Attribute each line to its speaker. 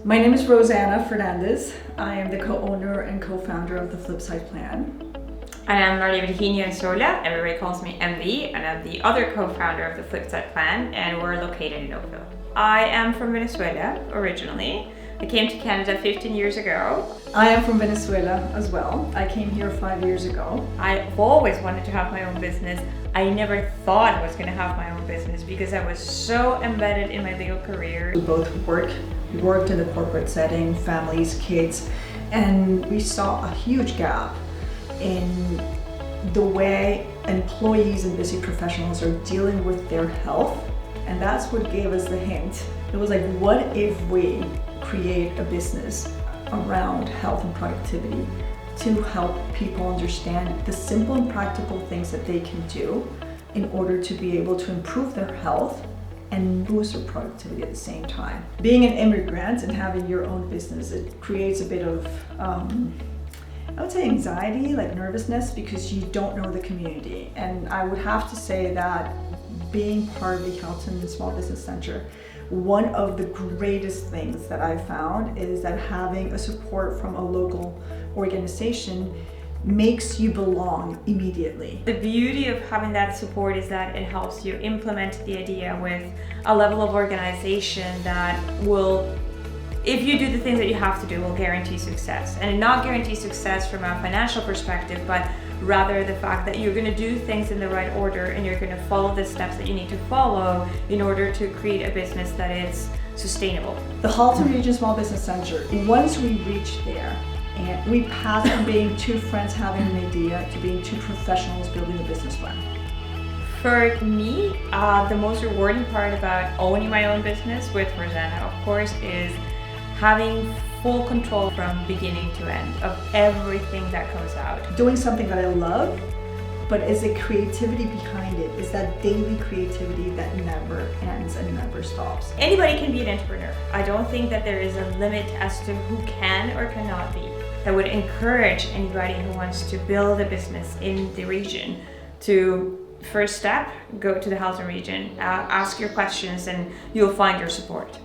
Speaker 1: My name is Rosanna Fernandez. I am the co-owner and co-founder of the FlipSide Plan.
Speaker 2: And I'm Maria Virginia Sola, everybody calls me MV, and I'm the other co-founder of the FlipSide Plan, and we're located in Oakville. I am from Venezuela originally. I came to Canada 15 years ago.
Speaker 1: I am from Venezuela as well. I came here 5 years ago.
Speaker 2: I've always wanted to have my own business. I never thought I was going to have my own business because I was so embedded in my legal career.
Speaker 1: We both worked in the corporate setting, families, kids, and we saw a huge gap in the way employees and busy professionals are dealing with their health. And that's what gave us the hint. It was like, what if we create a business around health and productivity to help people understand the simple and practical things that they can do in order to be able to improve their health and boost their productivity at the same time. Being an immigrant and having your own business, it creates a bit of, I would say anxiety, like nervousness, because you don't know the community. And I would have to say that being part of the Halton Small Business Center, one of the greatest things that I found is that having a support from a local organization makes you belong immediately.
Speaker 2: The beauty of having that support is that it helps you implement the idea with a level of organization that will, if you do the things that you have to do, will guarantee success. And not guarantee success from a financial perspective, but rather the fact that you're going to do things in the right order and you're going to follow the steps that you need to follow in order to create a business that is sustainable.
Speaker 1: The Halton Region Small Business Center, once we reach there, and we pass from being two friends having an idea to being two professionals building a business plan.
Speaker 2: For me, the most rewarding part about owning my own business with Rosanna, of course, is having full control from beginning to end of everything that comes out.
Speaker 1: Doing something that I love, but is the creativity behind it, is that daily creativity that never ends and never stops.
Speaker 2: Anybody can be an entrepreneur. I don't think that there is a limit as to who can or cannot be. I would encourage anybody who wants to build a business in the region to, first step, go to the Halton region, ask your questions, and you'll find your support.